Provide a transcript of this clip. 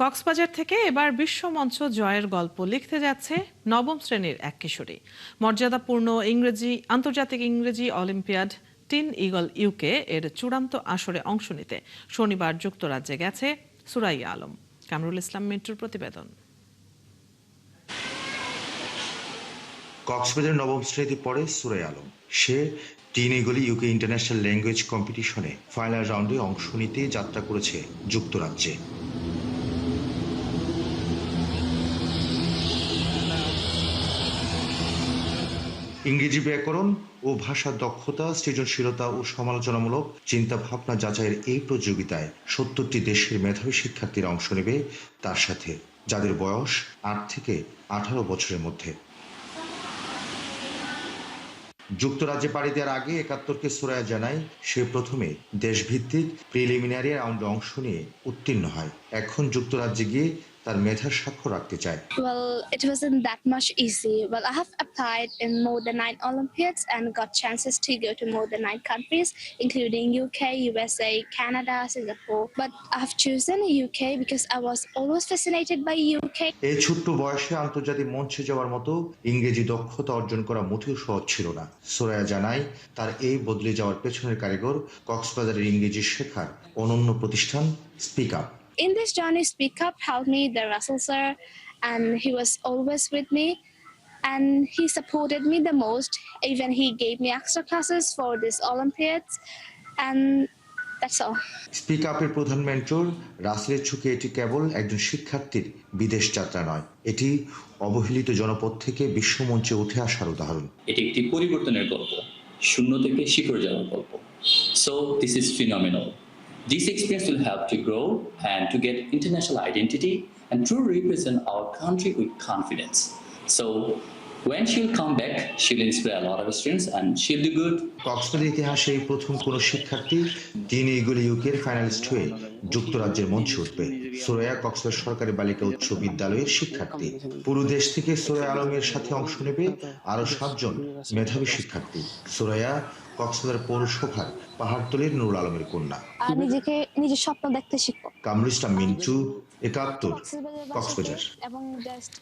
কক্সবাজার থেকে এবার বিশ্বমঞ্চ জয়ের গল্প লিখতে যাচ্ছে নবম শ্রেণীর এক কিশোরী। মর্যাদাপূর্ণ আন্তর্জাতিক ইংরেজি অলিম্পিয়াড টিন ইগল ইউকে এর চূড়ান্ত আসরে অংশ নিতে শনিবার যুক্তরাজ্যে গেছে সুরাইয়া আলম। কামরুল ইসলাম মিন্টুর প্রতিবেদন। কক্সবাজার নবম শ্রেণীতে পড়ে সুরাইয়া আলম। সে teen eagle UK international language কম্পিটিশনে ফাইনাল রাউন্ডে অংশ নিতে যাত্রা করেছে যুক্তরাজ্যে। ইংরেজি ব্যাকরণ ও ভাষার দক্ষতা, সৃজনশীলতা ও সমালোচনামূলক চিন্তা ভাবনা যাচাইয়ের এই প্রতিযোগিতায় ৭০টি দেশের মেধাবী শিক্ষার্থীরা অংশ নেবে তার সাথে, যাদের বয়স ৮ থেকে ১৮ বছরের মধ্যে। যুক্তরাজ্যে পাড়ি দেওয়ার আগে ৭১কে সুরাইয়া জানায় সে প্রথমে দেশভিত্তিক প্রিলিমিনারি রাউন্ডে অংশ নিয়ে উত্তীর্ণ হয়। এখন যুক্তরাজ্যে গিয়ে তার মেধার স্বাক্ষর রাখতে চায়। Well, it wasn't that much easy. Well, I have applied in more than 9 Olympiads and got chances to go to more than 9 countries, including UK, USA, Canada, Singapore. But I've chosen UK because I was always fascinated by UK. এই ছোট্ট বয়সে আন্তর্জাতিক মঞ্চে যাওয়ার মতো ইংরেজি দক্ষতা অর্জন করা মোটেও সহজ ছিল না। সুরাইয়া জানায় তার এই বদলে যাওয়ার পেছনের কারিগর কক্সবাজারের ইংরেজি শেখার অনন্য প্রতিষ্ঠান speak up. In this journey, Speak Up helped me, the Russell sir, and he was always with me. And he supported me the most. Even he gave me extra classes for this Olympiads, and that's all. Speak আপের প্রধান mentor রাসেলের চোখে এটি কেবল একজন শিক্ষার্থীর বিদেশ যাত্রা নয়, এটি অবহেলিত জনপদ থেকে বিশ্বমঞ্চে উঠে আসার উদাহরণ। এটি একটি পরিবর্তনের গল্প, শূন্য থেকে শিখর যাওয়ার গল্প। So this is phenomenal. This experience will help to grow and to get international identity and truly represent our country with confidence. So when she'll come back, she'll inspire a lot of students and she'll do good. Cox's Bazar ইতিহাসে এই প্রথম কোন শিক্ষার্থী tin eagle ইউকের finalist হয়ে যুক্তরাজ্যের মঞ্চে উঠবে। সুরাইয়া কক্সবাজার সরকারি বালিকা উচ্চ বিদ্যালয়ের শিক্ষার্থী। পুরো দেশ থেকে সুরাইয়া আলমের সাথে অংশ নেবে আরো ৭ জন মেধাবী শিক্ষার্থী। সুরাইয়া কক্সবাজার পৌরসভার পাহাড়তলির নুরুল আলমের কন্যা। নিজের স্বপ্ন দেখতে শিখবো। কামরুল ইসলাম মিন্টু, ৭১, কক্সবাজার। এবং জাস্ট